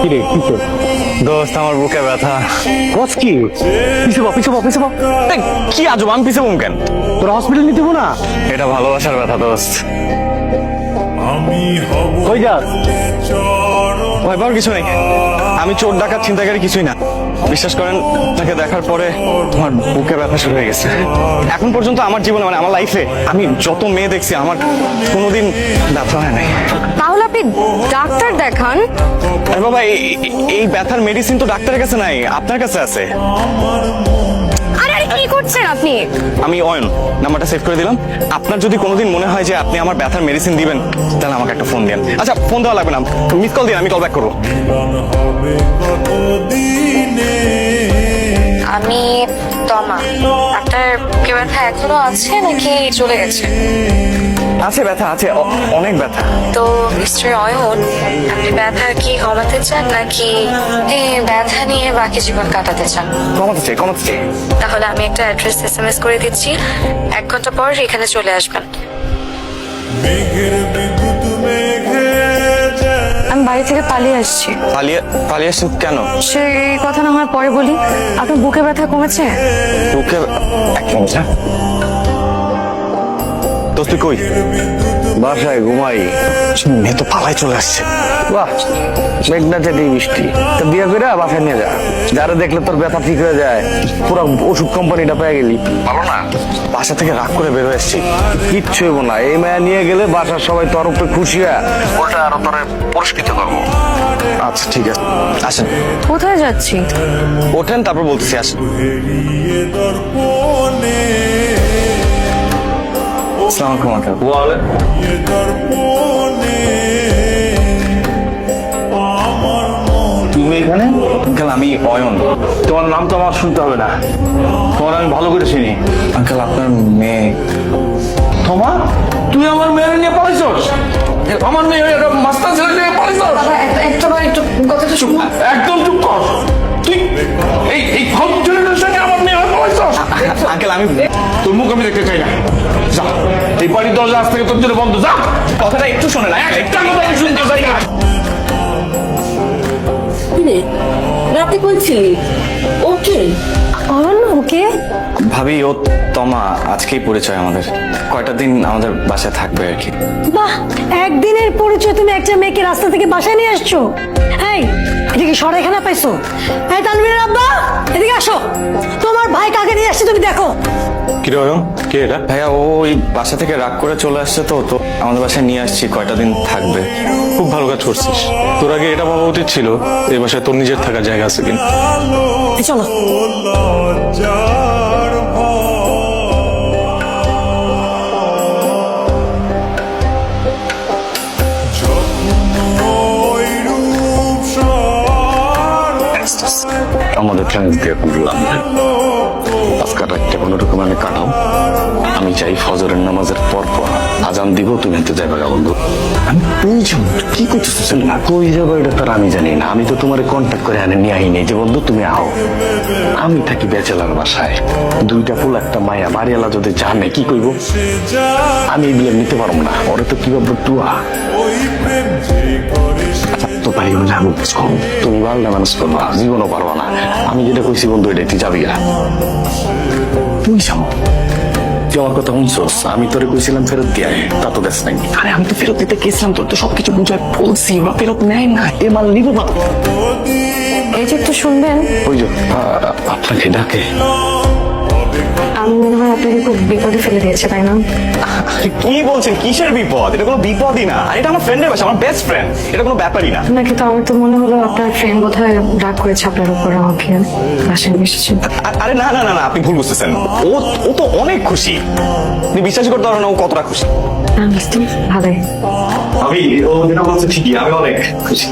কিরে কি তোর? দোস্ত আমার বুকে ব্যথা। কস কি? পিছে বা এই, কি আজব, আমি পিছে কেন? তোর হসপিটাল নিতে হবো না? এটা ভালোবাসার ব্যথা দোস্ত। কই যাস? ভয় পাওয়ার কিছু নেই, আমি চোর ডাকাত ছিনতাইকারী কিছুই না। বিশ্বাস করেন, তাকে দেখার পরে তোমার বুকে ব্যথা শুরু হয়ে গেছে। এখন পর্যন্ত আমার জীবনে মানে আমার লাইফে আমি যত মেয়ে দেখছি আমার কোনোদিন ব্যথা হয় নাই। তাহলে আপনি ডাক্তার দেখান। আরে বাবা, এই ব্যথার মেডিসিন তো ডাক্তারের কাছে নাই, আপনার কাছে আছে। আরে আরে কি করছেন আপনি? আমি অয়ন, নাম্বারটা সেভ করে দিলাম। আপনার যদি কোনোদিন মনে হয় যে আপনি আমার ব্যথার মেডিসিন দিবেন, তাহলে আমাকে একটা ফোন দেন। আচ্ছা, ফোন দেওয়া লাগবে না, মিস কল দিন, আমি কল ব্যাক করবো। আমি তমা। আপনার বুকে ব্যথা এখনো আছে নাকি চলে গেছে? আছে, ব্যথা আছে, অনেক ব্যথা। তো মিস্টার অয়ন, আপনি ব্যথা কি কমাতে চান নাকি এই ব্যথা নিয়ে বাকি জীবন কাটাতে চান? কমাতে চাই। তাহলে আমি একটা অ্যাড্রেস এসএমএস করে দিচ্ছি, 1 ঘন্টা পর এখানে চলে আসবেন। আমি বাড়ি থেকে পালিয়ে আসছি। পালিয়ে আসছেন কেন? সেই কথা না হয় পরে বলি। আপনার বুকে ব্যথা কমেছে? বুকে এক মিনিট, হ্যাঁ। দোস্ত তুই কই? বাসায় ঘুমাই। মেয়ে তো পালাই চলে আসছে। বাহ, মেঘনা চাটি বৃষ্টি। তা বিয়ে করে বাসায় নিয়ে যা, যারা দেখলে তোর ব্যথা ঠিক হয়ে যায়। পুরো ওষুধ কোম্পানিটা পেয়ে গেলি। ভালো না? বাসা থেকে রাগ করে বের হয়ে এসেছি। কিচ্ছু হইব না, এই মায়া নিয়ে গেলে বাসার সবাই তোর উপরে খুশি হয়, ওটা আরো তোর পুরস্কৃত করবো। আচ্ছা ঠিক আছে, আসেন। কোথায় যাচ্ছি? ওঠেন, তারপর বলতেছি, আসেন। আসসালামু আলাইকুম। তুমি এখানে? আঙ্কেল, আমি অয়ন। তোমার নাম তো আমার শুনতে হবে না, তোমার আমি ভালো করে চিনি। আঙ্কেল, আপনার মেয়ে। তোমার? তুই আমার মেয়ে নিয়ে পালাইছস? আমার মেয়ে মাস্টার ছেলে নিয়ে পালাইছস? একটু কথাটা চুপ, একদম চুপ কর। তুই এই ফালতু ছেলেটার সঙ্গে আমার মেয়ে হয়ে পালাইছস? আঙ্কেল, আমি তোর মুখ আমি দেখতে চাই না। যা, এই বাড়ির দরজা আজ থেকে তোর জন্য বন্ধ। যা, কথাটা একটু শোনে না। একটা কথা আমি শুনতে চাই না। রাতে বলছিলি ওকে? অয়ন ওকে? ভাবি, ও তমা। আজকেই পরিচয় আমাদের, কয়টা দিন আমাদের বাসায় থাকবে আর কি। বাহ, একদিনের পরিচয় তুমি একটা মেয়েকে রাস্তা থেকে বাসায় নিয়ে আসছো? এই, এদিকে সরেখানা পাইছো? এই তানভীরের আব্বা, এদিকে আসো। তোমার ভাই কাকে নিয়ে আসছে তুমি দেখো। কি রে অয়ন, কে এটা? ভাইয়া, ও ওই বাসা থেকে রাগ করে চলে আসছে, তো তো আমাদের বাসায় নিয়ে আসছি, কয়টা দিন থাকবে। খুব ভালো কাজ করছিস। তোর আগে এটা ভাবা উচিত ছিল এই বাসায় তোর নিজের থাকার জায়গা আছে কিনা। এই চলো। আমাদের ফ্রেন্ডস দিয়ে করলাম আজকাল রাতটা কোনো রকম আমি কাটাও। আমি চাই ফজরের নামাজের পর আজান দিব, তুমি হাতে যাইবা বন্ধু। আমি কই যাবো? কি করতেছিস? না কই যাবো এটা তার আমি জানি না। আমি তো তোমার কন্ট্যাক্ট করে আনে নিয়ে আইনি যে বন্ধু তুমি আও। আমি থাকি ব্যাচেলার বাসায়, 2টা ফুল একটা মায়া। বাড়িওয়ালা যদি জানে কি কইব? আমি এগুলো নিতে পারবো না। ওরা তো কি ভাববো টুয়া। তো পারি যাবো, তুমি বাংলা মানুষ করবা, জীবনও পারবা না। আমি যেটা কইছি বন্ধু, এটা তুই যাবি না। তুই যাবো, তুই আমার কথা শুনছস? আমি তোরে কইছিলাম ফেরত দিয়ে, তা তো দেশ নাই। আরে আমি তো ফেরত দিতে গেছিলাম, তোর তো সবকিছু বুঝায় বলছি, ওরা ফেরত নেয় না। এ মাল নিবো না। এই যে একটু শুনবেন। ওই যে আপনাকে ডাকে। আমি মনে হয় আপনাকে খুব বিপদে ফেলে দিয়েছে, তাই না? কি বলছেন? কিসের বিপদ? এটা কোনো বিপদই না। আর এটা আমার ফ্রেন্ডের বাসা, আমার বেস্ট ফ্রেন্ড। এটা কোনো ব্যাপারই না। নাকি তো আমার তো মনে হলো আপনার ফ্রেন্ড বোধহয় রাগ করেছে আপনার উপর, আমাকে বাসায় নিয়ে এসেছে। আরে না না না না, আপনি ভুল বুঝতেছেন। ও তো অনেক খুশি, আপনি বিশ্বাসই করতে পারেন না ও কতটা খুশি। আমি ভালোই। আমি ও যেটা বলছে ঠিকই, আমি অনেক খুশি।